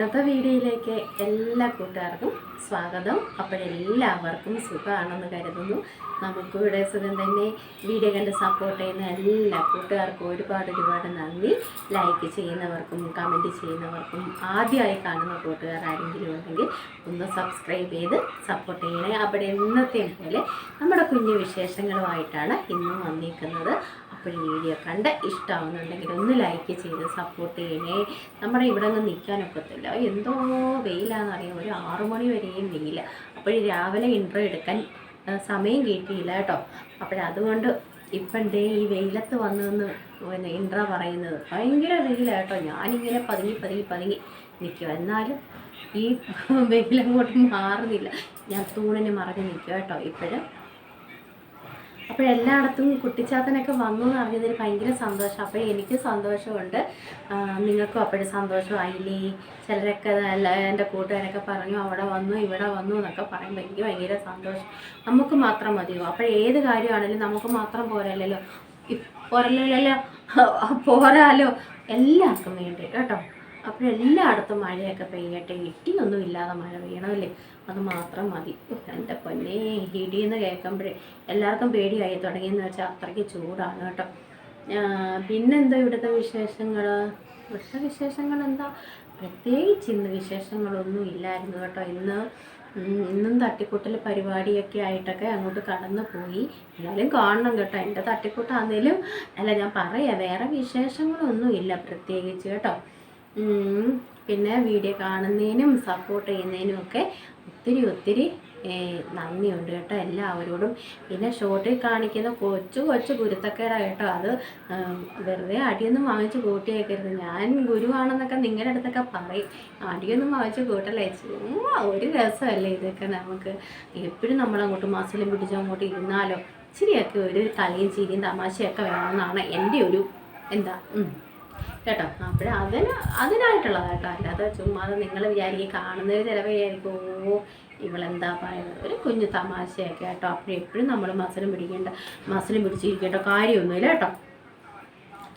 ഇന്നത്തെ വീഡിയോയിലേക്ക് എല്ലാ കൂട്ടുകാർക്കും സ്വാഗതം. അപ്പോഴെല്ലാവർക്കും സുഖമാണെന്ന് കരുതുന്നു. നമുക്കിവിടെ സുഖം തന്നെ. വീഡിയോ കണ്ട് സപ്പോർട്ട് ചെയ്യുന്ന എല്ലാ കൂട്ടുകാർക്കും ഒരുപാട് നന്ദി. ലൈക്ക് ചെയ്യുന്നവർക്കും കമൻറ്റ് ചെയ്യുന്നവർക്കും ആദ്യമായി കാണുന്ന കൂട്ടുകാർ ആരെങ്കിലും ഉണ്ടെങ്കിൽ ഒന്ന് സബ്സ്ക്രൈബ് ചെയ്ത് സപ്പോർട്ട് ചെയ്യണേ. അപ്പോൾ ഇന്നത്തെയും പോലെ നമ്മുടെ കുഞ്ഞു വിശേഷങ്ങളുമായിട്ടാണ് ഇന്നും വന്നിരിക്കുന്നത്. അപ്പോൾ വീഡിയോ കണ്ട് ഇഷ്ടമാവുന്നുണ്ടെങ്കിൽ ഒന്ന് ലൈക്ക് ചെയ്ത് സപ്പോർട്ട് ചെയ്യണേ. നമ്മുടെ ഇവിടെ നിന്ന് നിൽക്കാനൊക്കത്തില്ല, എന്തോ വെയിലാണെന്നറിയാം. ഒരു 6 മണി വരെയും വെയില. അപ്പോൾ രാവിലെ ഇൻട്രോ എടുക്കാൻ സമയം കിട്ടിയില്ല കേട്ടോ. അപ്പോഴതുകൊണ്ട് ഇപ്പം ദേ ഈ വെയിലത്ത് വന്നെന്ന് ഇൻട്രോ പറയുന്നത് ഭയങ്കര വെയിലാട്ടോ. ഞാനിങ്ങനെ പതുങ്ങി നിൽക്കുക. എന്നാലും ഈ വെയിലങ്ങോട്ട് മാറുന്നില്ല. ഞാൻ തൂണിന് മറഞ്ഞ് നിൽക്കുക കേട്ടോ ഇപ്പോഴും. അപ്പോഴെല്ലായിടത്തും കുട്ടിച്ചാത്തനൊക്കെ വന്നു എന്ന് അറിഞ്ഞതിൽ ഭയങ്കര സന്തോഷം. അപ്പോൾ എനിക്ക് സന്തോഷമുണ്ട്, നിങ്ങൾക്കും അപ്പോഴും സന്തോഷമായില്ലേ? ചിലരൊക്കെ എൻ്റെ കൂട്ടുകാരൊക്കെ പറഞ്ഞു അവിടെ വന്നു ഇവിടെ വന്നു എന്നൊക്കെ പറയുമ്പോൾ എനിക്ക് ഭയങ്കര സന്തോഷം. നമുക്ക് മാത്രം മതിയോ? അപ്പോഴേത് കാര്യമാണെങ്കിലും നമുക്ക് മാത്രം പോരല്ലോ, പോരാലോ എല്ലാവർക്കും വേണ്ടി കേട്ടോ. അപ്പോഴെല്ലായിടത്തും മഴയൊക്കെ പെയ്യട്ടെ. ഇടിയൊന്നും ഇല്ലാതെ മഴ പെയ്യണമല്ലേ, അത് മാത്രം മതി. എൻ്റെ പൊന്നേ, ഇടിയെന്ന് കേൾക്കുമ്പോഴേ എല്ലാവർക്കും പേടിയായി തുടങ്ങിയെന്ന് വെച്ചാൽ അത്രയ്ക്ക് ചൂടാണ് കേട്ടോ. പിന്നെന്താ ഇവിടുത്തെ വിശേഷങ്ങൾ? ഇവിടുത്തെ വിശേഷങ്ങൾ എന്താ, പ്രത്യേകിച്ച് ഇന്ന് വിശേഷങ്ങളൊന്നും ഇല്ലായിരുന്നു കേട്ടോ. ഇന്നും തട്ടിക്കൂട്ടൽ പരിപാടിയൊക്കെ ആയിട്ടൊക്കെ അങ്ങോട്ട് കടന്നു പോയി. എന്നാലും കാണണം കേട്ടോ. എൻ്റെ തട്ടിക്കൂട്ടാന്നേലും അല്ല, ഞാൻ പറയാം, വേറെ വിശേഷങ്ങളൊന്നും ഇല്ല പ്രത്യേകിച്ച് കേട്ടോ. പിന്നെ വീഡിയോ കാണുന്നതിനും സപ്പോർട്ട് ചെയ്യുന്നതിനും ഒക്കെ ഒത്തിരി നന്ദിയുണ്ട് കേട്ടോ എല്ലാവരോടും. പിന്നെ ഷോർട്ടിൽ കാണിക്കുന്ന കൊച്ചു ഗുരുത്തക്കേടാണ് കേട്ടോ. അത് വെറുതെ അടിയൊന്നും വാങ്ങിച്ച് കൂട്ടിയേക്കരുത്. ഞാൻ ഗുരുവാണെന്നൊക്കെ നിങ്ങളുടെ അടുത്തൊക്കെ പറയും. അടിയൊന്നും വാങ്ങിച്ച് കൂട്ടല്ലേ, ചുമ്മാ ഒരു രസമല്ലേ ഇതൊക്കെ. നമുക്ക് എപ്പോഴും നമ്മളങ്ങോട്ട് മസിലും പിടിച്ച് അങ്ങോട്ട് ഇരുന്നാലോ, ഇച്ചിരിയൊക്കെ ഒരു കളിയും ചിരിയും തമാശയൊക്കെ വേണമെന്നാണ് എൻ്റെ ഒരു കേട്ടോ. അപ്പോൾ അതിനായിട്ടുള്ളതാട്ടോ. അല്ലാതെ ചുമ്മാതെ നിങ്ങൾ വിചാരിക്കും, കാണുന്നവർ ചിലപ്പോൾ വിചാരിക്കും ഓ ഇവളെന്താ പറയുന്നത്, ഒരു കുഞ്ഞു തമാശയൊക്കെ കേട്ടോ. അപ്പോഴെപ്പോഴും നമ്മൾ മസിലും പിടിച്ചിരിക്കേണ്ട കാര്യമൊന്നുമില്ല കേട്ടോ.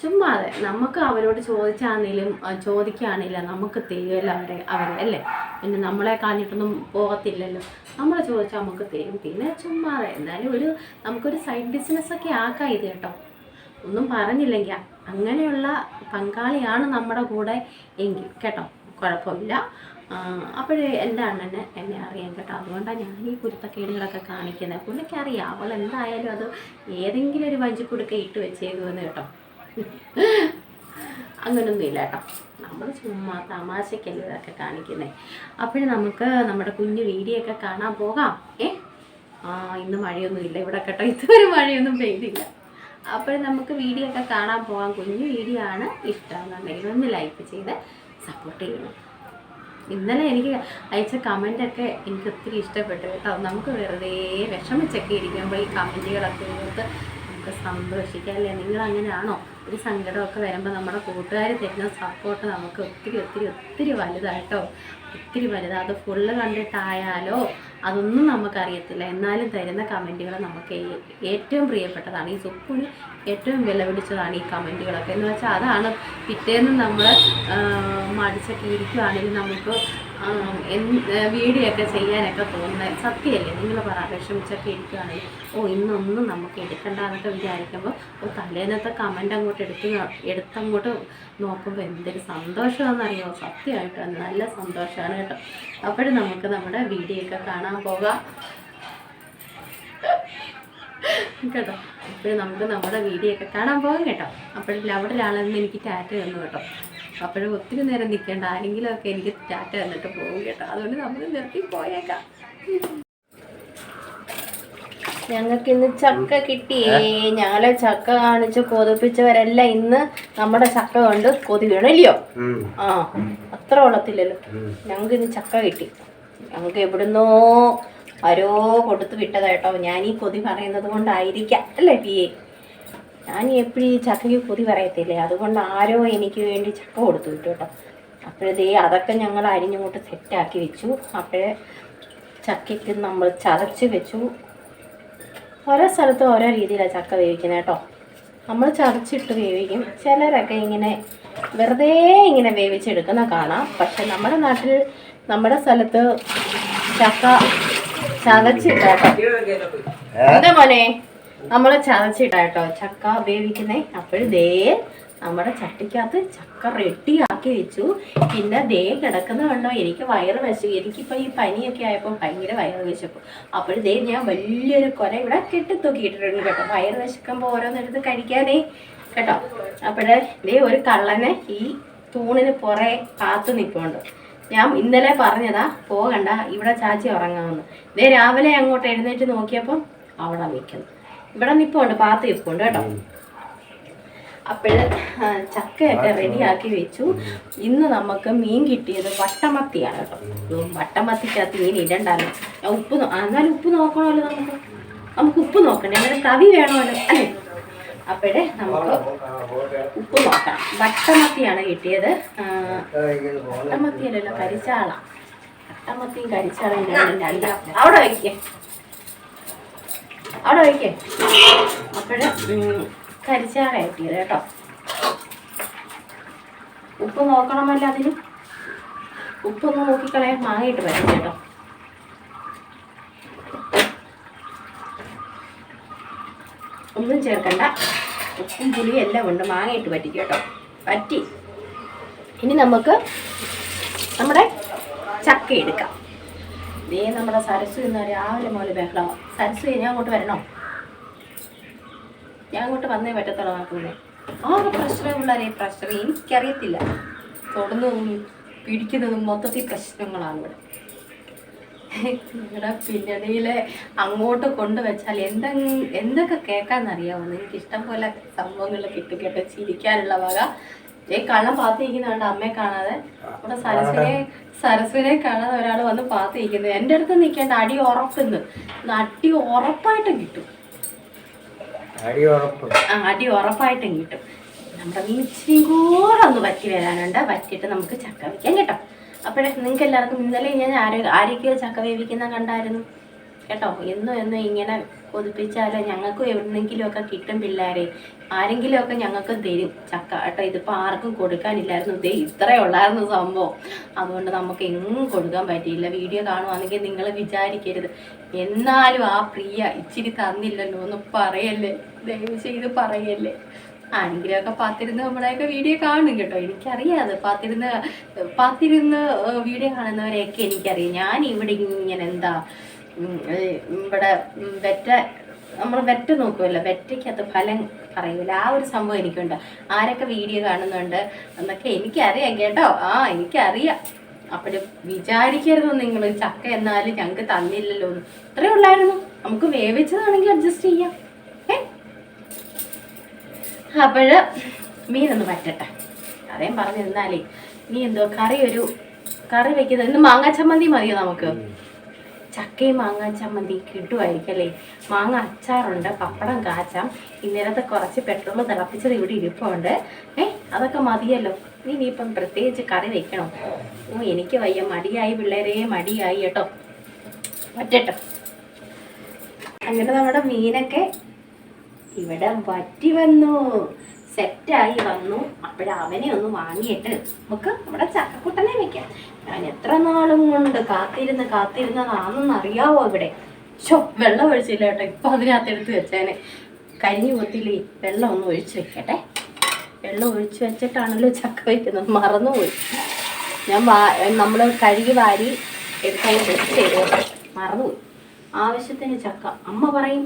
ചുമ്മാതെ നമുക്ക് അവരോട് ചോദിക്കുകയാണെന്നില്ല, നമുക്ക് തരുമല്ലോ അവരെ അല്ലേ. പിന്നെ നമ്മളെ കാണിട്ടൊന്നും പോകത്തില്ലല്ലോ. നമ്മൾ ചോദിച്ചാൽ നമുക്ക് തരും. പിന്നെ ചുമ്മാതെ എന്തായാലും നമുക്കൊരു സൈഡ് ബിസിനസ്സൊക്കെ ആക്കാം ഇത് കേട്ടോ. ഒന്നും പറഞ്ഞില്ലെങ്കിൽ അങ്ങനെയുള്ള പങ്കാളിയാണ് നമ്മുടെ കൂടെ എങ്കിൽ കേട്ടോ, കുഴപ്പമില്ല. അപ്പോഴേ എൻ്റെ അണ്ണന് എന്നെ അറിയാം കേട്ടോ. അതുകൊണ്ടാണ് ഞാൻ ഈ കുരുത്തക്കേടുകളൊക്കെ കാണിക്കുന്നത്. പുള്ളിക്കറിയാം അവൾ എന്തായാലും അത് ഏതെങ്കിലും ഒരു വഞ്ചിക്കുടുക്ക ഇട്ട് വെച്ചേക്കുമെന്ന് കേട്ടോ. അങ്ങനൊന്നും ഇല്ല കേട്ടോ. നമ്മൾ ചുമ്മാ തമാശക്കല്ലേ ഇതൊക്കെ കാണിക്കുന്നത്. അപ്പോഴും നമുക്ക് നമ്മുടെ കുഞ്ഞു വീഡിയോ ഒക്കെ കാണാൻ പോകാം. ഇന്ന് മഴയൊന്നും ഇല്ല ഇവിടെ കേട്ടോ. ഇതുവരെ മഴയൊന്നും പെയ്തില്ല. അപ്പോൾ നമുക്ക് വീഡിയോ ഒക്കെ കാണാൻ പോകാം. കുഞ്ഞു വീഡിയോ ആണ്. ഇഷ്ടമാണെന്നുണ്ടെങ്കിൽ ഒന്ന് ലൈക്ക് ചെയ്ത് സപ്പോർട്ട് ചെയ്യണം. ഇന്നലെ എനിക്ക് അയച്ച കമൻറ്റൊക്കെ എനിക്ക് ഒത്തിരി ഇഷ്ടപ്പെട്ടു കേട്ടോ. നമുക്ക് വെറുതെ വിഷമിച്ചൊക്കെ ഇരിക്കുമ്പോൾ ഈ കമൻറ്റുകളൊക്കെ കൊടുത്ത് നമുക്ക് സന്തോഷിക്കാം അല്ലേ. നിങ്ങളങ്ങനെയാണോ? ഒരു സങ്കടമൊക്കെ വരുമ്പോൾ നമ്മുടെ കൂട്ടുകാർ തരുന്ന സപ്പോർട്ട് നമുക്ക് ഒത്തിരി വലുതായിട്ടോ. ഒത്തിരി വലുതാണ്. അത് ഫുള്ള് കണ്ടിട്ടായാലോ അതൊന്നും നമുക്കറിയത്തില്ല. എന്നാലും തരുന്ന കമൻറ്റുകൾ നമുക്ക് ഏറ്റവും പ്രിയപ്പെട്ടതാണ്. ഈ സുക്കുന് ഏറ്റവും വിലപിടിച്ചതാണ് ഈ കമൻറ്റുകളൊക്കെ. എന്ന് വെച്ചാൽ അതാണ് പിറ്റേന്ന് നമ്മൾ മടിച്ചൊക്കെ ഇരിക്കുകയാണെങ്കിൽ നമുക്ക് വീഡിയോ ഒക്കെ ചെയ്യാനൊക്കെ തോന്നുന്നത്. സത്യമല്ലേ? നിങ്ങൾ പറ, വിഷമിച്ചൊക്കെ ഇരിക്കുകയാണെങ്കിൽ ഇന്നൊന്നും നമുക്ക് എടുക്കണ്ടെന്നൊക്കെ വിചാരിക്കുമ്പോൾ തലേന്നത്തെ കമൻ്റ് അങ്ങോട്ട് എടുത്തങ്ങോട്ട് നോക്കുമ്പോൾ എന്തൊരു സന്തോഷമാണെന്നറിയോ. സത്യമായിട്ട് നല്ല സന്തോഷമാണ് കേട്ടോ. അപ്പോഴും നമുക്ക് നമ്മുടെ വീഡിയോ ഒക്കെ കാണാൻ പോകാം കേട്ടോ. അപ്പോഴും നമുക്ക് നമ്മുടെ വീഡിയോ ഒക്കെ കാണാൻ പോകാം കേട്ടോ. അപ്പോഴും അവിടെ ഒരാളെന്ന് എനിക്ക് ടാറ്റ തന്നു കേട്ടോ. അപ്പോഴും ഒത്തിരി നേരം നിൽക്കേണ്ട, ആരെങ്കിലും ഒക്കെ എനിക്ക് ടാറ്റ തന്നിട്ട് പോകും കേട്ടോ. അതുകൊണ്ട് നമ്മൾ നിർത്തി പോയേക്കാം. ഞങ്ങൾക്കിന്ന് ചക്ക കിട്ടിയേ. ഞങ്ങളെ ചക്ക കാണിച്ച് കൊതിപ്പിച്ചവരെല്ലാം ഇന്ന് നമ്മുടെ ചക്ക കൊണ്ട് കൊതി വീണല്ലയോ. അത്ര ഉള്ളത്തില്ലല്ലോ. ഞങ്ങൾക്ക് ഇന്ന് ചക്ക കിട്ടി. ഞങ്ങൾക്ക് എവിടുന്നോ ആരോ കൊടുത്ത് വിട്ടതായിട്ടോ. ഞാൻ ഈ കൊതി പറയുന്നത് കൊണ്ടായിരിക്കാം അല്ലേ പിയെ. ഞാൻ എപ്പോഴും ഈ ചക്കയ്ക്ക് കൊതി പറയത്തില്ലേ, അതുകൊണ്ട് ആരോ എനിക്ക് വേണ്ടി ചക്ക കൊടുത്തു വിട്ടു കേട്ടോ. അപ്പോഴേ അതൊക്കെ ഞങ്ങൾ അരിഞ്ഞങ്ങോട്ട് സെറ്റാക്കി വെച്ചു. അപ്പോഴേ ചക്കയ്ക്ക് നമ്മൾ ചതച്ച് വെച്ചു. ഓരോ സ്ഥലത്തും ഓരോ രീതിയിലാണ് ചക്ക വേവിക്കുന്നത് കേട്ടോ. നമ്മൾ ചതച്ചിട്ട് വേവിക്കും. ചിലരൊക്കെ ഇങ്ങനെ വെറുതെ ഇങ്ങനെ വേവിച്ചെടുക്കുന്ന കാണാം. പക്ഷെ നമ്മുടെ നാട്ടിൽ, നമ്മുടെ സ്ഥലത്ത് ചക്ക ചതച്ചിട്ടാട്ടോ. എന്താ മോനെ, നമ്മൾ ചതച്ചിട്ടാട്ടോ ചക്ക വേവിക്കുന്നേ. അപ്പോഴും ദേ നമ്മുടെ ചട്ടിക്കകത്ത് ചക്ക റെഡിയാക്കി വെച്ചു. പിന്നെ ദേ കിടക്കുന്ന കണ്ടോ, എനിക്ക് വയറ് വിശക്കും. എനിക്കിപ്പോൾ ഈ പനിയൊക്കെ ആയപ്പോൾ ഭയങ്കര വയറ് വിശക്കും. അപ്പോഴും ദേ ഞാൻ വലിയൊരു കൊല ഇവിടെ കെട്ടിത്തൂക്കിയിട്ടിട്ടുണ്ട് കേട്ടോ, വയറ് വിശക്കുമ്പോൾ ഓരോന്നെടുത്ത് കഴിക്കാനേ കേട്ടോ. അപ്പോഴേ ദേ ഒരു കള്ളനെ ഈ തൂണിന് പുറേ കാത്തു നിൽപ്പുണ്ട്. ഞാൻ ഇന്നലെ പറഞ്ഞതാ പോകണ്ട, ഇവിടെ ചാച്ചി ഉറങ്ങാമെന്ന്. ദേ രാവിലെ അങ്ങോട്ട് എഴുന്നേറ്റ് നോക്കിയപ്പം അവിടെ നിൽക്കുന്നു. ഇവിടെ നിൽപ്പുണ്ട്, പാത്ത് നിൽപ്പുണ്ട് കേട്ടോ. അപ്പോഴ് ചക്കയൊക്കെ റെഡിയാക്കി വെച്ചു. ഇന്ന് നമുക്ക് മീൻ കിട്ടിയത് വട്ടമത്തിയാണ് കേട്ടോ. വട്ടമത്തിക്കകത്ത് മീൻ ഇടണ്ടല്ലോ. ഉപ്പ് എന്നാലും ഉപ്പ് നോക്കണമല്ലോ, നമുക്ക് ഉപ്പ് നോക്കണ്ടേ, അങ്ങനെ കവി വേണമല്ലോ അല്ലേ. അപ്പോഴേ നമുക്ക് ഉപ്പ് നോക്കാം. വട്ടമത്തിയാണ് കിട്ടിയത്. വട്ടമത്തിയല്ലല്ലോ, കരിച്ചാള. വട്ടമത്തിയും കരിച്ചാളയും രണ്ട. അവിടെ വയ്ക്കേ, അവിടെ വയ്ക്കേ. അപ്പോഴ് കരിച്ചാള കിട്ടിയത് കേട്ടോ. ഉപ്പ് നോക്കണമല്ലോ, അതിന് ഉപ്പൊന്ന് നോക്കിക്കളയാൻ മാങ്ങയിട്ട് വരും കേട്ടോ. ഒന്നും ചേർക്കണ്ട, ഉപ്പും പുളിയും എല്ലാം ഉണ്ട്. മാങ്ങയിട്ട് പറ്റിക്കും കേട്ടോ, പറ്റി. ഇനി നമുക്ക് നമ്മുടെ ചക്ക എടുക്കാം. ഇതേ നമ്മുടെ സരസ്വ ഇന്ന് രാവിലെ മുതൽ ബഹളമാണ്. സരസ്വ ഞാൻ അങ്ങോട്ട് വരണോ? ഞാൻ അങ്ങോട്ട് വന്നേ പറ്റത്തുള്ളൂ. നോക്കുന്നേ പ്രശ്നം പിള്ളേരെ, പ്രശ്നം എനിക്കറിയത്തില്ല. തൊടുന്നതും പിടിക്കുന്നതും മൊത്തത്തിൽ പ്രശ്നങ്ങളാണ് ഇവിടെ. നിങ്ങളുടെ പിന്നണിയിലെ അങ്ങോട്ട് കൊണ്ടുവച്ചാൽ എന്തൊക്കെ കേൾക്കാന്നറിയാമോ? എനിക്ക് ഇഷ്ടം പോലെ സംഭവങ്ങൾ കിട്ടും കേട്ടോ, ചിരിക്കാനുള്ള വക. കള്ളം പാത്തിരിക്കുന്നുണ്ട് അമ്മയെ കാണാതെ. ഇവിടെ സരസ്വിനെ കാണാതെ ഒരാൾ വന്ന് പാത്തിരിക്കുന്നത്. എൻ്റെ അടുത്ത് നിൽക്കേണ്ട, അടി ഉറപ്പുന്നു. അടി ഉറപ്പായിട്ടും കിട്ടും, അടി ഉറപ്പായിട്ടും കിട്ടും. നമ്മുടെ മീൻ ഇച്ചിരിയും കൂടെ ഒന്ന് വറ്റി വരാനുണ്ട്. വറ്റിയിട്ട് നമുക്ക് ചക്ക വയ്ക്കാം കേട്ടോ. അപ്പോഴേ നിങ്ങൾക്ക് എല്ലാവർക്കും ഇന്നലെ ഞാൻ ആരൊക്കെയോ ചക്ക വേവിക്കുന്ന കണ്ടായിരുന്നു കേട്ടോ. എന്നും ഇങ്ങനെ കൊതിപ്പിച്ചാൽ ഞങ്ങൾക്കും എവിടെന്നെങ്കിലുമൊക്കെ കിട്ടും പിള്ളേരെ. ആരെങ്കിലുമൊക്കെ ഞങ്ങൾക്കും തരും ചക്ക കേട്ടോ. ഇതിപ്പോൾ ആർക്കും കൊടുക്കാനില്ലായിരുന്നു. ഇതേ ഇത്രയേ ഉള്ളായിരുന്നു സംഭവം. അതുകൊണ്ട് നമുക്ക് എങ്ങും കൊടുക്കാൻ പറ്റിയില്ല. വീഡിയോ കാണുവാണെങ്കിൽ നിങ്ങൾ വിചാരിക്കരുത്. എന്നാലും ആ പ്രിയ ഇച്ചിരി തന്നില്ലല്ലോ എന്ന് പറയല്ലേ, ദയവ് ചെയ്ത് പറയല്ലേ. ആരെങ്കിലുമൊക്കെ പാത്തിരുന്ന് നമ്മളെയൊക്കെ വീഡിയോ കാണും കേട്ടോ. എനിക്കറിയാം, അത് പാത്തിരുന്ന് വീഡിയോ കാണുന്നവരെയൊക്കെ എനിക്കറിയാം. ഞാൻ ഇവിടെ ഇങ്ങനെ ഇവിടെ നമ്മൾ വെറ്റ നോക്കുമല്ലോ, വെറ്റയ്ക്കകത്ത് ഫലം പറയൂല, ആ ഒരു സംഭവം എനിക്കുണ്ട്. ആരൊക്കെ വീഡിയോ കാണുന്നുണ്ട് എന്നൊക്കെ എനിക്കറിയാം കേട്ടോ. എനിക്കറിയാം. അപ്പോഴും വിചാരിക്കരുത് നിങ്ങൾ ചക്ക എന്നാലും ഞങ്ങൾക്ക് തന്നില്ലല്ലോ എന്ന്. ഇത്രയേ ഉള്ളായിരുന്നു. നമുക്ക് വേവിച്ചതാണെങ്കിൽ അഡ്ജസ്റ്റ് ചെയ്യാം. അപ്പോഴ് മീനൊന്ന് പറ്റട്ടെ. അതേം പറഞ്ഞിരുന്നാലേ നീ എന്തോ കറി വെക്കുന്നത്. ഇന്ന് മാങ്ങാ ചമ്മന്തി മതിയോ നമുക്ക്? ചക്കയും മാങ്ങാ ചമ്മന്തി കിട്ടുമായിരിക്കും അല്ലേ. മാങ്ങ അച്ചാറുണ്ട്, പപ്പടം കാച്ചാം. ഇന്നലത്തെ കുറച്ച് പെട്രോൾ തിളപ്പിച്ചത് ഇവിടെ ഇരിപ്പുണ്ട്. അതൊക്കെ മതിയല്ലോ. ഇനിയിപ്പം പ്രത്യേകിച്ച് കറി വെക്കണം. എനിക്ക് വയ്യ, മടിയായി പിള്ളേരെ, മടിയായി കേട്ടോ. പറ്റട്ടോ. അങ്ങനെ നമ്മുടെ മീനൊക്കെ ഇവിടെ വറ്റി വന്നു, സെറ്റായി വന്നു. അപ്പോഴവനെ ഒന്ന് വാങ്ങിയിട്ട് നമുക്ക് നമ്മുടെ ചക്കക്കുട്ടനെ വെക്കാം. ഞാൻ എത്ര നാളും കൊണ്ട് കാത്തിരുന്നതാണെന്ന് അറിയാവോ ഇവിടെ. വെള്ളം ഒഴിച്ചില്ല കേട്ടോ. ഇപ്പം അതിനകത്ത് എടുത്ത് വെച്ചേനെ. കരിഞ്ഞു കൊത്തില്ലേ, വെള്ളം ഒന്ന് ഒഴിച്ച് വെക്കട്ടെ. വെള്ളം ഒഴിച്ച് വെച്ചിട്ടാണല്ലോ ചക്ക വയ്ക്കുന്നത്, മറന്നുപോയി. നമ്മൾ കഴുകി വാരി എടുക്കാൻ ചെയ്തു മറന്നുപോയി. ആവശ്യത്തിന് ചക്ക. അമ്മ പറയും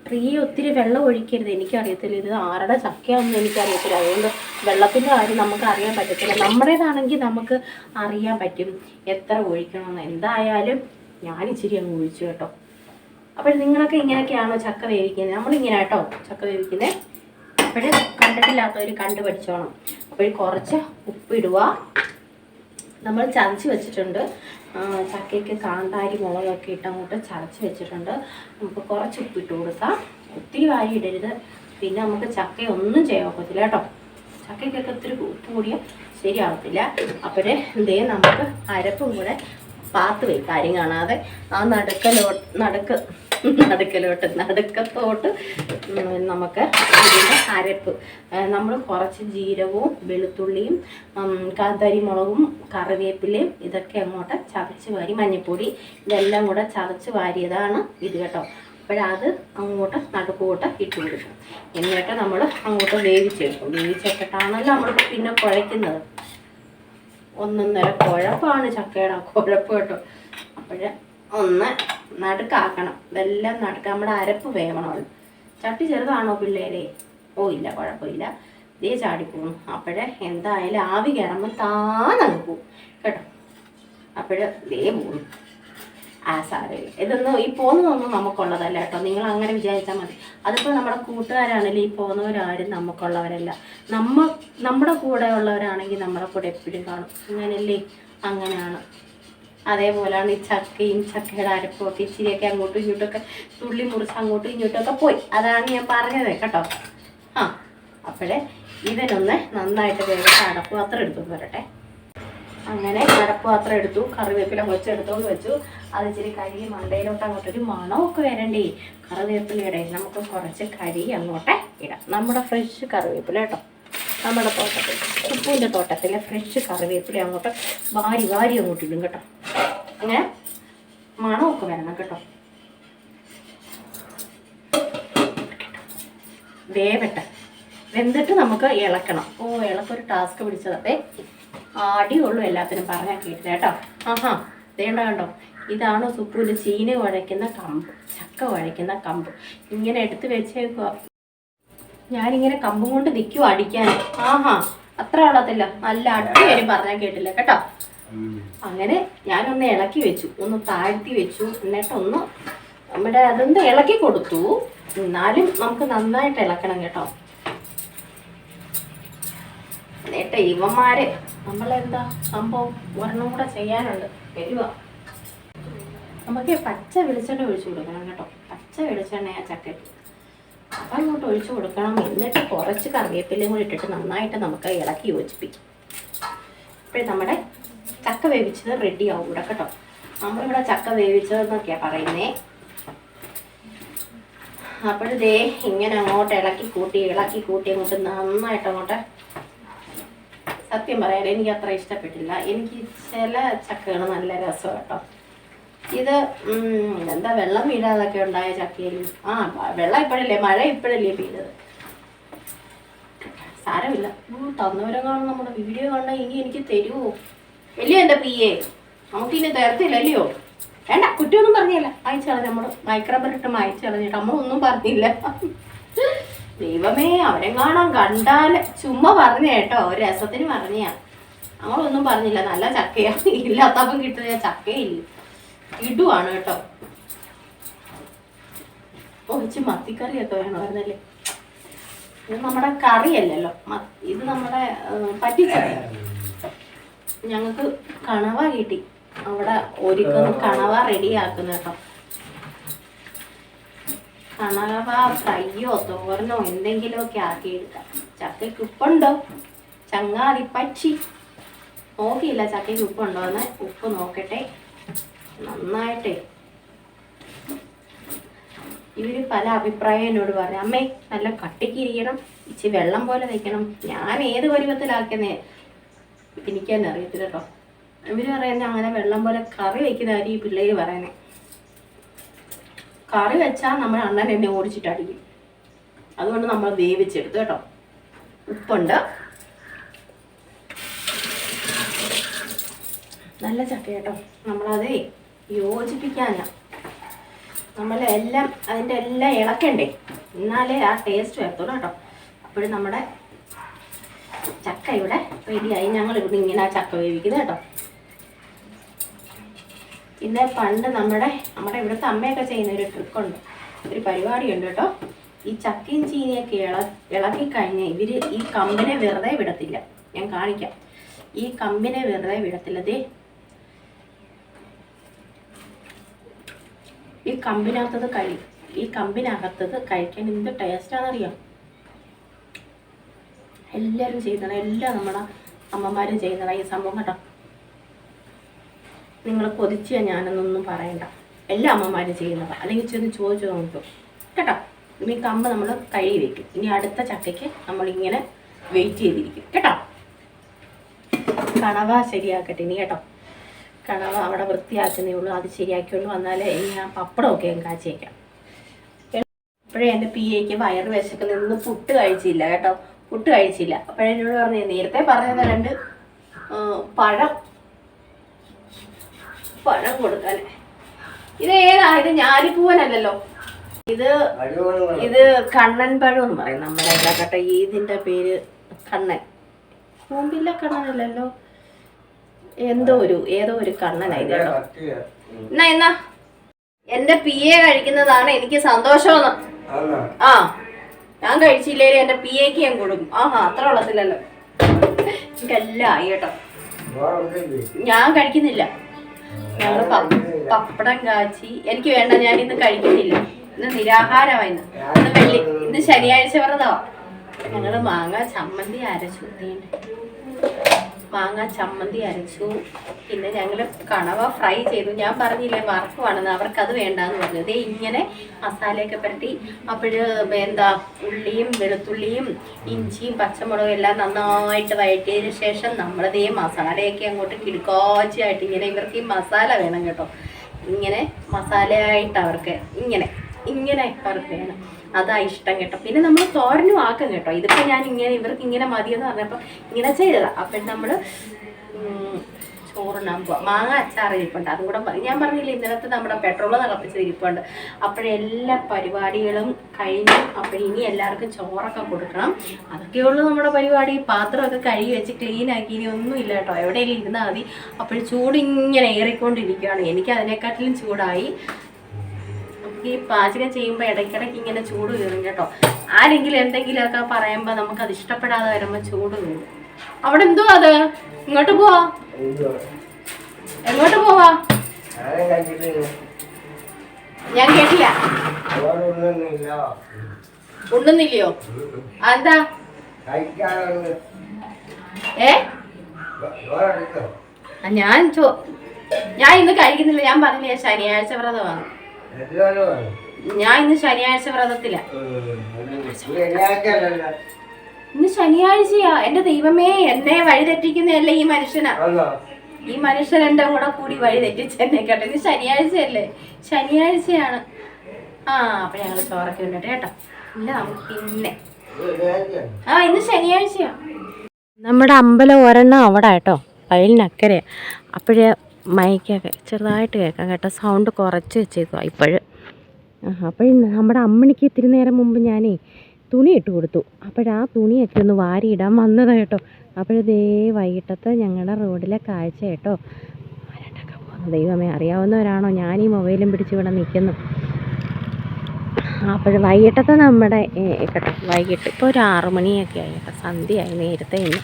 പ്രിയ ഒത്തിരി വെള്ളം ഒഴിക്കരുത്. എനിക്കറിയത്തില്ല ഇത് ആരുടെ ചക്കയാണെന്ന് എനിക്കറിയത്തില്ല. അതുകൊണ്ട് വെള്ളത്തിൻ്റെ കാര്യം നമുക്ക് അറിയാൻ പറ്റത്തില്ല. നമ്മുടേതാണെങ്കിൽ നമുക്ക് അറിയാൻ പറ്റും എത്ര ഒഴിക്കണമെന്ന്. എന്തായാലും ഞാൻ ഇച്ചിരി അങ്ങ് ഒഴിച്ചു കേട്ടോ. അപ്പോൾ നിങ്ങളൊക്കെ ഇങ്ങനെയൊക്കെയാണോ ചക്ക വേവിക്കുന്നത്? നമ്മളിങ്ങനെ കേട്ടോ ചക്ക വേവിക്കുന്നത്. അപ്പോഴേ കണ്ടിട്ടില്ലാത്തവർ കണ്ടു പഠിച്ചോണം. അപ്പോൾ കുറച്ച് ഉപ്പിടുക. നമ്മൾ ചതച്ച് വെച്ചിട്ടുണ്ട്. ചക്കയ്ക്ക് കാന്താരി മുളകൊക്കെ ഇട്ട് അങ്ങോട്ട് ചതച്ച് വെച്ചിട്ടുണ്ട്. നമുക്ക് കുറച്ച് ഉപ്പിട്ട് കൊടുക്കാം. ഒത്തിരി വാരി ഇടരുത്. പിന്നെ നമുക്ക് ചക്ക ഒന്നും ചെയ്യാൻ ഒക്കത്തില്ല കേട്ടോ. ചക്കയ്ക്കൊക്കെ ഒത്തിരി ഉപ്പ് കൂടിയാൽ ശരിയാവത്തില്ല. അപ്പോഴേ നമുക്ക് അരപ്പും കൂടെ പാത്ത് വയ്ക്കും, കാര്യം കാണാതെ. ആ നടുക്ക് നടുക്കത്തോട്ട് നമുക്ക് ഇതിൻ്റെ അരപ്പ് നമ്മൾ കുറച്ച് ജീരകവും വെളുത്തുള്ളിയും കരിമുളകും കറിവേപ്പിലയും ഇതൊക്കെ അങ്ങോട്ട് ചതച്ച് വാരി, മഞ്ഞൾപ്പൊടി ഇതെല്ലാം കൂടെ ചതച്ച് വാരിയതാണ് ഇത് കേട്ടോ. അപ്പോഴത് അങ്ങോട്ട് നടുക്കോട്ട് ഇട്ട് കൊടുക്കും. എന്നിട്ട് നമ്മൾ അങ്ങോട്ട് വേവിച്ചെടുക്കും. വേവിച്ചിട്ടിട്ടാണല്ലോ നമ്മൾ പിന്നെ കുഴയ്ക്കുന്നത്. ഒന്നൊന്നര കുഴപ്പാണ് ചക്കയുടെ കുഴപ്പ് കേട്ടോ. അപ്പോൾ ഒന്ന് നടുക്കാക്കണം. ഇതെല്ലാം നടുക്ക് നമ്മുടെ അരപ്പ് വേവണമല്ലോ. ചട്ടി ചെറുതാണോ പിള്ളേരെ? ഓ ഇല്ല, കുഴപ്പമില്ല, ഇതേ ചാടിപ്പോകും. അപ്പോഴേ എന്തായാലും ആവി കയറുമ്പോൾ താന്നങ്ങ് പോവും കേട്ടോ. ഇതേ പോകും. സാരമില്ല, ഇതൊന്നും ഈ പോകുന്നതൊന്നും നമുക്കുള്ളതല്ല കേട്ടോ. നിങ്ങൾ അങ്ങനെ വിചാരിച്ചാൽ മതി. അതിപ്പോൾ നമ്മുടെ കൂട്ടുകാരാണെങ്കിലും ഈ പോകുന്നവരാരും നമുക്കുള്ളവരല്ല. നമ്മുടെ കൂടെ ഉള്ളവരാണെങ്കിൽ നമ്മുടെ കൂടെ എപ്പോഴും കാണും. അങ്ങനെയല്ലേ? അങ്ങനെയാണ്. അതേപോലെയാണ് ഈ ചക്കയും ചക്കയുടെ അരപ്പൊക്കെ ഇച്ചിരിയൊക്കെ അങ്ങോട്ടും ഇങ്ങോട്ടൊക്കെ തുള്ളി മുറിച്ച് അങ്ങോട്ടും ഇങ്ങോട്ടൊക്കെ പോയി. അതാണ് ഞാൻ പറഞ്ഞത് കേട്ടോ. അപ്പോഴേ ഇവനൊന്ന് നന്നായിട്ട് വേഗം അടപ്പുപാത്രം എടുത്തുകൊണ്ട് വരട്ടെ. അങ്ങനെ അടപ്പുപാത്രം എടുത്തു, കറിവേപ്പില വെച്ചെടുത്തോണ്ട് വെച്ചു. അത് ഇച്ചിരി കരി മണ്ടയിലോട്ട് അങ്ങോട്ടൊരു മണമൊക്കെ വരണ്ടേ കറിവേപ്പിലയുടെ. നമുക്ക് കുറച്ച് കരി അങ്ങോട്ട് ഇടാം. നമ്മുടെ ഫ്രഷ് കറിവേപ്പില കേട്ടോ. നമ്മുടെ തോട്ടത്തിൽ, ഉപ്പൂൻ്റെ തോട്ടത്തിലെ ഫ്രഷ് കറിവേപ്പില അങ്ങോട്ട് വാരി അങ്ങോട്ട് ഇടും കേട്ടോ. അങ്ങനെ മണമൊക്കെ വരണം കേട്ടോ. വേവട്ടെ. വെന്തിട്ട് നമുക്ക് ഇളക്കണം. ഇളക്കൊരു ടാസ്ക് പിടിച്ചതേ അടിയുള്ളൂ. എല്ലാത്തിനും പറഞ്ഞാൽ കേട്ടില്ല കേട്ടോ. വേണ്ട കണ്ടോ, ഇതാണ് സുപ്പൂന് ചീനി കുഴയ്ക്കുന്ന കമ്പ്, ചക്ക കുഴയ്ക്കുന്ന കമ്പ്. ഇങ്ങനെ എടുത്ത് വെച്ചേക്കുക. ഞാനിങ്ങനെ കമ്പും കൊണ്ട് നിൽക്കുക അടിക്കാൻ. അത്ര ഉള്ളത്തില്ല, നല്ല അടി വരും പറഞ്ഞാൽ കേട്ടില്ല കേട്ടോ. അങ്ങനെ ഞാനൊന്ന് ഇളക്കി വെച്ചു, ഒന്ന് താഴ്ത്തി വെച്ചു. എന്നിട്ടൊന്ന് നമ്മുടെ അതൊന്ന് ഇളക്കി കൊടുത്തു. എന്നാലും നമുക്ക് നന്നായിട്ട് ഇളക്കണം കേട്ടോ. എന്നിട്ട് ഇവന്മാര് നമ്മളെന്താ സംഭവം ഒരെണ്ണം കൂടെ ചെയ്യാനുണ്ട്. വരുക, നമുക്ക് പച്ച വെളിച്ചെണ്ണ ഒഴിച്ചു കൊടുക്കണം കേട്ടോ. പച്ച വെളിച്ചെണ്ണ ആ ചക്കയ്ക്ക് അപ്പം അങ്ങോട്ട് ഒഴിച്ചു കൊടുക്കണം. എന്നിട്ട് കുറച്ച് കറിവേപ്പിലയും കൂടി ഇട്ടിട്ട് നന്നായിട്ട് നമുക്ക് ഇളക്കി യോജിപ്പിക്കും. അപ്പോഴേ നമ്മുടെ ചക്ക വേവിച്ചത് റെഡി ആവും ഇവിടെ കേട്ടോ. നമ്മളിവിടെ ചക്ക വേവിച്ചതെന്നൊക്കെയാണ് പറയുന്നേ. അപ്പോഴേ ഇങ്ങനെ അങ്ങോട്ട് ഇളക്കി കൂട്ടി അങ്ങോട്ട് നന്നായിട്ട് അങ്ങോട്ട്. സത്യം പറയാൻ എനിക്ക് അത്ര ഇഷ്ടപ്പെട്ടില്ല. എനിക്ക് ചില ചക്കകൾ നല്ല രസം കേട്ടോ. ഇത് എന്താ വെള്ളം വീഴാതൊക്കെ ഉണ്ടായ ചക്കയിൽ വെള്ളം ഇപ്പോഴല്ലേ, മഴ ഇപ്പോഴല്ലേ പെയ്തത്. സാരമില്ല, തന്നവരെങ്ങാനും നമ്മുടെ വീഡിയോ കണ്ടാൽ ഇനി എനിക്ക് തരുമോ അല്ലയോ എൻ്റെ പിയെ? നമുക്കിനി തരത്തില്ലല്ലയോ? വേണ്ട, കുറ്റമൊന്നും പറഞ്ഞില്ല. അയച്ചു കളഞ്ഞു. നമ്മൾ മൈക്രോബറിട്ട് അയച്ചു കളഞ്ഞിട്ട് നമ്മളൊന്നും പറഞ്ഞില്ല. ദൈവമേ, അവരെങ്ങാണം കണ്ടാൽ ചുമ്മാ പറഞ്ഞ കേട്ടോ, ഒരു രസത്തിന് പറഞ്ഞാ. നമ്മളൊന്നും പറഞ്ഞില്ല. നല്ല ചക്കയാ, ഇല്ലാത്തപ്പം കിട്ടുന്ന ചക്കയില്ല, ഇടുവാണ് കേട്ടോ. ഇച്ചി മത്തിക്കറിയൊക്കെ വേണമായിരുന്നല്ലേ. ഇത് നമ്മുടെ കറിയല്ലല്ലോ, ഇത് നമ്മുടെ പറ്റിച്ചത്. ഞങ്ങൾക്ക് കണവ കിട്ടി. അവിടെ ഒരുക്കുന്ന കണവ റെഡിയാക്കുന്ന കേട്ടോ. കണവ ഫ്രൈയോ തോരനോ എന്തെങ്കിലുമൊക്കെ ആക്കിയെടുക്കാം. ചക്കയ്ക്ക് ഉപ്പുണ്ടോ ചങ്ങാതി പക്ഷി? നോക്കിയില്ല ചക്കയ്ക്ക് ഉപ്പുണ്ടോ എന്ന്. ഉപ്പ് നോക്കട്ടെ നന്നായിട്ടേ. ഇവര് പല അഭിപ്രായം എന്നോട് പറഞ്ഞു. അമ്മേ നല്ല കട്ടിക്കിരിക്കണം, ഇച്ചിരി വെള്ളം പോലെ വയ്ക്കണം. ഞാൻ ഏത് പരുവത്തിലാക്കുന്നേ എനിക്ക് തന്നെ അറിയത്തില്ല കേട്ടോ. ഇവര് പറയുന്നത് അങ്ങനെ വെള്ളം പോലെ കറി വയ്ക്കുന്നതായിരിക്കും ഈ പിള്ളേര് പറയുന്നത്. കറി വെച്ചാൽ നമ്മുടെ അണ്ണൻ എന്നെ ഓടിച്ചിട്ട് അടിക്കും. അതുകൊണ്ട് നമ്മൾ വേവിച്ചെടുത്തു കേട്ടോ. ഉപ്പുണ്ട്, നല്ല ചക്ക കേട്ടോ. നമ്മളതേ യോജിപ്പിക്കാനാ, നമ്മളെല്ലാം അതിൻ്റെ എല്ലാം ഇളക്കണ്ടേ, എന്നാലേ ആ ടേസ്റ്റ് വരത്തുള്ളൂ കേട്ടോ. അപ്പോഴും നമ്മുടെ ചക്ക ഇവിടെ റെഡിയായി. ഞങ്ങളിവിടെ ഇങ്ങനെ ചക്ക വേവിക്കുന്നത് കേട്ടോ. പിന്നെ പണ്ട് നമ്മുടെ ഇവിടുത്തെ അമ്മയൊക്കെ ചെയ്യുന്ന ഒരു ട്രിക്കുണ്ട്, ഒരു പരിപാടിയുണ്ട് കേട്ടോ. ഈ ചക്കയും ചീനിയൊക്കെ ഇളക്കി കഴിഞ്ഞ് ഇവർ ഈ കമ്പിനെ വെറുതെ വിടത്തില്ല. ഞാൻ കാണിക്കാം. ഈ കമ്പിനെ വെറുതെ വിടത്തില്ല. ദേ ഈ കമ്പിനകത്തത് കഴിക്കാൻ എന്ത് ടേസ്റ്റാണെന്നറിയാം. എല്ലാവരും ചെയ്യുന്നതാണ്, എല്ലാ നമ്മുടെ അമ്മമാരും ചെയ്യുന്നതാണ് ഈ സംഭവം കേട്ടോ. നിങ്ങൾ കൊതിച്ചാൽ ഞാനൊന്നും പറയണ്ട. എല്ലാ അമ്മമാരും ചെയ്യുന്നതാണ്. അല്ലെങ്കിൽ ചെന്ന് ചോദിച്ചു നോക്കും കേട്ടോ. ഇനി കമ്പ് നമ്മൾ കഴുകി വെക്കും. ഇനി അടുത്ത ചക്കയ്ക്ക് നമ്മളിങ്ങനെ വെയിറ്റ് ചെയ്തിരിക്കും കേട്ടോ. കണവ ശരിയാക്കട്ടെ ഇനി കേട്ടോ. കണവ അവിടെ വൃത്തിയാക്കുന്നേ ഉള്ളൂ. അത് ശരിയാക്കിയുള്ളൂ വന്നാലേ ഇനി ആ പപ്പടമൊക്കെ കാച്ചി വയ്ക്കാം. അപ്പോഴേ എൻ്റെ പിയേക്ക് വയറ് വിശക്കുന്ന നിന്ന് പുട്ട് കഴിച്ചില്ല കേട്ടോ. പുട്ട് കഴിച്ചില്ല. അപ്പോഴെന്നോട് പറഞ്ഞു നേരത്തെ പറഞ്ഞത് 2 പഴം കൊടുക്കാൻ. ഇത് ഏതാ? ഇത് ഞാലിപ്പൂവനല്ലല്ലോ. ഇത് കണ്ണൻ പഴം എന്ന് പറയും നമ്മുടെ എല്ലാ കേട്ടോ. ഇതിന്റെ പേര് കണ്ണൻ. കൂമ്പില്ല കണ്ണനല്ലല്ലോ, ഏതോ ഒരു കണ്ണനായി കേട്ടോ. എന്നാ എന്റെ പിയെ കഴിക്കുന്നതാണ് എനിക്ക് സന്തോഷമെന്ന്. ആ ഞാൻ കഴിച്ചില്ലേ എന്റെ പിയേക്ക് ഞാൻ കൊടുക്കും. അത്ര ഉള്ളത്തില്ലല്ലോ. എനിക്കെല്ലാം ആയി കേട്ടോ. ഞാൻ കഴിക്കുന്നില്ല. ഞങ്ങള് പപ്പടം കാച്ചി. എനിക്ക് വേണ്ട, ഞാൻ ഇന്ന് കഴിക്കുന്നില്ല. ഇന്ന് നിരാഹാരമായിന്ന്. ഇന്ന് ശനിയാഴ്ച വ്രതമാ. ഞങ്ങള് മാങ്ങ ചമ്മന്തി അരച്ചു. പിന്നെ ഞങ്ങള് കണവ ഫ്രൈ ചെയ്തു. ഞാൻ പറഞ്ഞില്ലേ വറക്കുവാണെന്ന്. അവർക്കത് വേണ്ടാന്ന് പറഞ്ഞു. അതേ ഇങ്ങനെ മസാലയൊക്കെ പുരട്ടി. എന്താ ഉള്ളിയും വെളുത്തുള്ളിയും ഇഞ്ചിയും പച്ചമുളകും എല്ലാം നന്നായിട്ട് വഴറ്റിയതിന് ശേഷം നമ്മളതേ മസാലയൊക്കെ അങ്ങോട്ട് കിടുക്കാച്ചായിട്ട് ഇങ്ങനെ. ഇവർക്ക് ഈ മസാല വേണം കേട്ടോ. ഇങ്ങനെ മസാലയായിട്ട് അവർക്ക് ഇങ്ങനെ അവർക്ക് വേണം. അതാ ഇഷ്ടം കേട്ടോ. പിന്നെ നമ്മൾ തോരനും ആക്കും കേട്ടോ. ഇതിപ്പോൾ ഞാൻ ഇവർക്ക് ഇങ്ങനെ മതിയെന്ന് പറഞ്ഞപ്പോൾ ഇങ്ങനെ ചെയ്തതാ. അപ്പം നമ്മൾ ചോറിനാൻ പോവാം. മാങ്ങ അച്ചാർ ഇരിപ്പുണ്ട്, അതും കൂടെ ഞാൻ പറഞ്ഞില്ല. ഇന്നലത്തെ നമ്മുടെ പെട്രോൾ തിളപ്പിച്ചത് ഇരിപ്പുണ്ട്. അപ്പോഴെല്ലാ പരിപാടികളും കഴിഞ്ഞു. ഇനി എല്ലാവർക്കും ചോറൊക്കെ കൊടുക്കണം. അതൊക്കെയുള്ളൂ നമ്മുടെ പരിപാടി. പാത്രമൊക്കെ കഴുകി വെച്ച് ക്ലീൻ ആക്കി. ഇനി ഒന്നുമില്ല കേട്ടോ. എവിടെയെങ്കിലും ഇരുന്നാൽ മതി. അപ്പോൾ ചൂടിങ്ങനെ ഏറിക്കൊണ്ടിരിക്കുകയാണ്. എനിക്ക് അതിനെക്കാട്ടിലും ചൂടായി. ഈ പാചകം ചെയ്യുമ്പോൾ ഇടയ്ക്കിടയ്ക്ക് ഇങ്ങനെ ചൂട് കയറും കേട്ടോ. ആരെങ്കിലും എന്തെങ്കിലുമൊക്കെ പറയുമ്പോൾ നമുക്കത് ഇഷ്ടപ്പെടാതെ വരുമ്പോൾ ചൂട് കയറും. അവിടെ എന്തോ അത്? ഇങ്ങോട്ട് പോവാ. എങ്ങോട്ട് പോവാ? ഞാൻ കേട്ടില്ല. ഉണ്ണുന്നില്ലയോ? എന്താ? ഞാൻ ഇന്ന് കഴിക്കുന്നില്ല. ഞാൻ പറഞ്ഞില്ലേ ശനിയാഴ്ച വ്രതമാണ്. ഞാൻ ഇന്ന് ശനിയാഴ്ച വ്രതത്തില. ഇന്ന് ശനിയാഴ്ചയാ. എന്റെ ദൈവമേ, എന്നെ വഴിതെറ്റിക്കുന്നതല്ലേ ഈ മനുഷ്യനാ. ഈ മനുഷ്യൻ എന്റെ കൂടെ കൂടി വഴി തെറ്റിച്ചെന്നെ കേട്ടോ. ഇന്ന് ശനിയാഴ്ചയല്ലേ? ശനിയാഴ്ചയാണ്. അപ്പൊ ഞങ്ങള് ചോറൊക്കെ ഉണ്ടിട്ട് കേട്ടോ. ഇല്ല നമുക്ക് പിന്നെ ഇന്ന് ശനിയാഴ്ചയാ. നമ്മുടെ അമ്പലം ഒരെണ്ണം അവിടെ കേട്ടോ, വയലിനക്കരെ. അപ്പോഴേ മൈക്കൊക്കെ ചെറുതായിട്ട് കേൾക്കാം കേട്ടോ. സൗണ്ട് കുറച്ച് വെച്ചേക്കുക ഇപ്പോഴും. നമ്മുടെ അമ്മണിക്ക് ഇത്തിരി നേരം മുമ്പ് ഞാനേ തുണി ഇട്ട് കൊടുത്തു. ആ തുണിയൊക്കെ ഒന്ന് വാരിയിടാൻ വന്നതാണ് കേട്ടോ. അപ്പോഴതേ വൈകിട്ടത്തെ ഞങ്ങളുടെ റോഡിലെ കാഴ്ച കേട്ടോ. ആരാണ്ടൊക്കെ പോകുന്നു. ദൈവമേ, അറിയാവുന്നവരാണോ? ഞാൻ ഈ മൊബൈലും പിടിച്ച് ഇവിടെ നിൽക്കുന്നു. വൈകിട്ടത്തെ നമ്മുടെ കേട്ടോ. വൈകിട്ട് ഇപ്പോൾ ഒരു 6 മണിയൊക്കെ ആയി കേട്ടോ. സന്ധ്യയായി നേരത്തെ. ഇന്ന്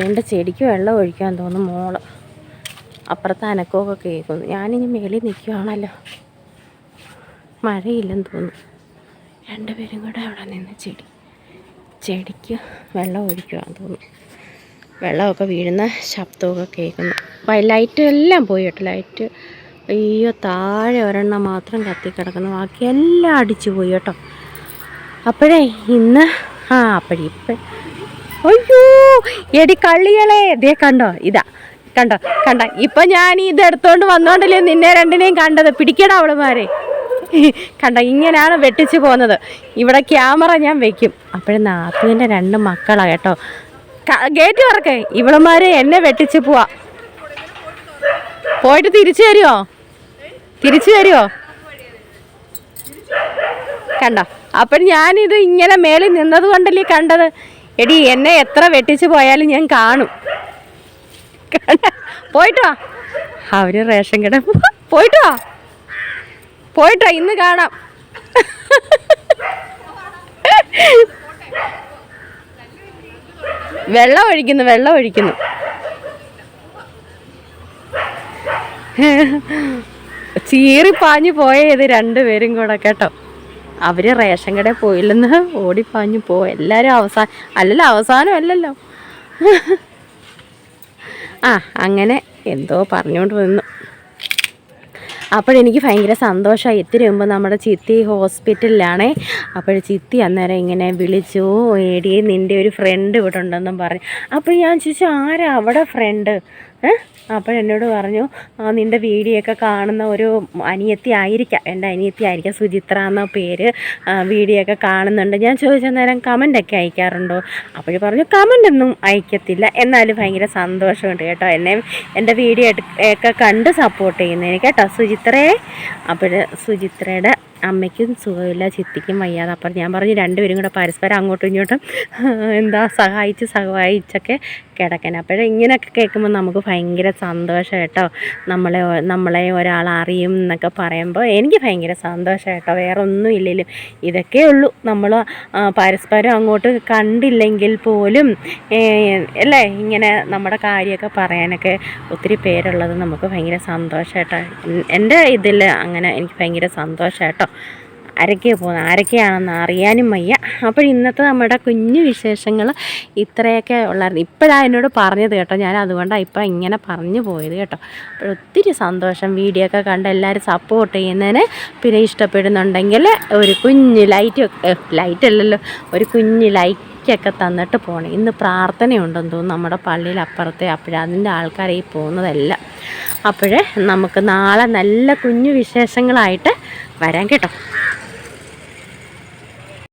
വേണ്ട ചെടിക്ക് വെള്ളം ഒഴിക്കാൻ തോന്നുന്നു മോള്. അപ്പുറത്ത് അനക്കമൊക്കെ കേൾക്കുന്നു. ഞാനിനി മേളിൽ നിൽക്കുകയാണല്ലോ. മഴയില്ലെന്ന് തോന്നുന്നു. 2 പേരും കൂടെ അവിടെ നിന്ന് ചെടിക്ക് വെള്ളം ഒഴിക്കുകയാണെന്ന് തോന്നുന്നു. വെള്ളമൊക്കെ വീഴുന്ന ശബ്ദമൊക്കെ കേൾക്കുന്നു. ലൈറ്റ് എല്ലാം പോയി കേട്ടോ. ലൈറ്റ് അയ്യോ, താഴെ ഒരെണ്ണം മാത്രം കത്തിക്കിടക്കുന്നു. ബാക്കി എല്ലാം അടിച്ചു പോയി കേട്ടോ. അപ്പോഴേ ഇന്ന് ഇപ്പം അയ്യോ എടി കള്ളികളെ, ദേ കണ്ടോ? കണ്ടോ ഇപ്പം ഞാൻ ഇതെടുത്തോണ്ട് വന്നോണ്ടല്ലേ നിന്നെ 2നെയും കണ്ടത്. പിടിക്കണം അവളുമാരെ. കണ്ടോ, ഇങ്ങനെയാണ് വെട്ടിച്ച് പോകുന്നത്. ഇവിടെ ക്യാമറ ഞാൻ വെക്കും. അപ്പോഴും നാത്തൂൻ്റെ 2 മക്കളാ കേട്ടോ. ഗേറ്റ് തുറക്കേ. ഇവളുമാരെ എന്നെ വെട്ടിച്ച് പോവാ. പോയിട്ട് തിരിച്ചു തരുമോ? കണ്ടോ? അപ്പം ഞാനിത് ഇങ്ങനെ മേളിൽ നിന്നത് കൊണ്ടല്ലേ കണ്ടത്. എടി, എന്നെ എത്ര വെട്ടിച്ച് പോയാലും ഞാൻ കാണും. പോയിട്ടോ അവര് റേഷൻ കട പോയിട്ടോ ഇന്ന് കാണാം. വെള്ളം ഒഴിക്കുന്നു. ചീറിപ്പാഞ്ഞു പോയത് 2 പേരും കൂടെ കേട്ടോ. അവര് റേഷൻ കടയിൽ പോയില്ലെന്ന് ഓടിപ്പാഞ്ഞു എല്ലാവരും അവസാനം അല്ലല്ലോ. അങ്ങനെ എന്തോ പറഞ്ഞുകൊണ്ട് വന്നു. അപ്പോഴെനിക്ക് ഭയങ്കര സന്തോഷമായി. ഇത്തിരി മുമ്പ് നമ്മുടെ ചിത്തി ഹോസ്പിറ്റലിലാണേ. അപ്പോൾ ചിത്തി അന്നേരം ഇങ്ങനെ വിളിച്ചു, എടി നിൻ്റെ ഒരു ഫ്രണ്ട് ഇവിടെ ഉണ്ടെന്നും പറഞ്ഞു. അപ്പോൾ ഞാൻ ചോദിച്ചു ആരാ അവിടെ ഫ്രണ്ട്? അപ്പോഴെന്നോട് പറഞ്ഞു നിൻ്റെ വീഡിയോ ഒക്കെ കാണുന്ന ഒരു അനിയത്തി ആയിരിക്കാം, എൻ്റെ അനിയത്തി ആയിരിക്കാം, സുചിത്ര എന്ന പേര്, വീഡിയോ ഒക്കെ കാണുന്നുണ്ട്. ഞാൻ ചോദിച്ച നേരം കമൻ്റൊക്കെ അയക്കാറുണ്ടോ? അപ്പോൾ പറഞ്ഞു കമൻ്റൊന്നും അയക്കത്തില്ല, എന്നാലും ഭയങ്കര സന്തോഷമുണ്ട് കേട്ടോ എന്നെ എൻ്റെ വീഡിയോ ഒക്കെ കണ്ട് സപ്പോർട്ട് ചെയ്യുന്നതിന് കേട്ടോ സുചിത്രയെ. അപ്പോൾ സുചിത്രയുടെ അമ്മയ്ക്കും സുഖമില്ല, ചിത്തിക്കും വയ്യാതെ. അപ്പം ഞാൻ പറഞ്ഞു രണ്ടുപേരും കൂടെ പരസ്പരം അങ്ങോട്ടും ഇങ്ങോട്ടും എന്താ സഹായിച്ചൊക്കെ കിടക്കാൻ. അപ്പോഴേ ഇങ്ങനെയൊക്കെ കേൾക്കുമ്പോൾ നമുക്ക് ഭയങ്കര സന്തോഷം കേട്ടോ. നമ്മളെ ഒരാൾ അറിയും എന്നൊക്കെ പറയുമ്പോൾ എനിക്ക് ഭയങ്കര സന്തോഷം കേട്ടോ. വേറെ ഒന്നും ഇല്ലെങ്കിലും ഇതൊക്കെ ഉള്ളൂ. നമ്മൾ പരസ്പരം അങ്ങോട്ട് കണ്ടില്ലെങ്കിൽ പോലും അല്ലേ ഇങ്ങനെ നമ്മുടെ കാര്യമൊക്കെ പറയാനൊക്കെ ഒത്തിരി പേരുള്ളത് നമുക്ക് ഭയങ്കര സന്തോഷം കേട്ടോ. എൻ്റെ ഇതിൽ അങ്ങനെ എനിക്ക് ഭയങ്കര സന്തോഷം കേട്ടോ. ആരൊക്കെയാണെന്ന് അറിയാനും വയ്യ. അപ്പോൾ ഇന്നത്തെ നമ്മുടെ കുഞ്ഞു വിശേഷങ്ങൾ ഇത്രയൊക്കെ ഉള്ളായിരുന്നു. ഇപ്പോഴാണ് എന്നോട് പറഞ്ഞത് കേട്ടോ, ഞാൻ അതുകൊണ്ടാണ് ഇപ്പം ഇങ്ങനെ പറഞ്ഞു പോയത് കേട്ടോ. അപ്പോൾ ഒത്തിരി സന്തോഷം വീഡിയോ ഒക്കെ കണ്ട് എല്ലാവരും സപ്പോർട്ട് ചെയ്യുന്നതിന്. പിന്നെ ഇഷ്ടപ്പെടുന്നുണ്ടെങ്കിൽ ഒരു കുഞ്ഞ് ലൈറ്റല്ലല്ലോ ഒരു കുഞ്ഞ് ലൈക്കൊക്കെ തന്നിട്ട് പോകണം. ഇന്ന് പ്രാർത്ഥനയുണ്ടെന്ന് തോന്നുന്നു നമ്മുടെ പള്ളിയിൽ അപ്പുറത്തെ. അതിൻ്റെ ആൾക്കാരെ പോകുന്നതല്ല. അപ്പോഴേ നമുക്ക് നാളെ നല്ല കുഞ്ഞു വിശേഷങ്ങളായിട്ട് വരാം കേട്ടോ.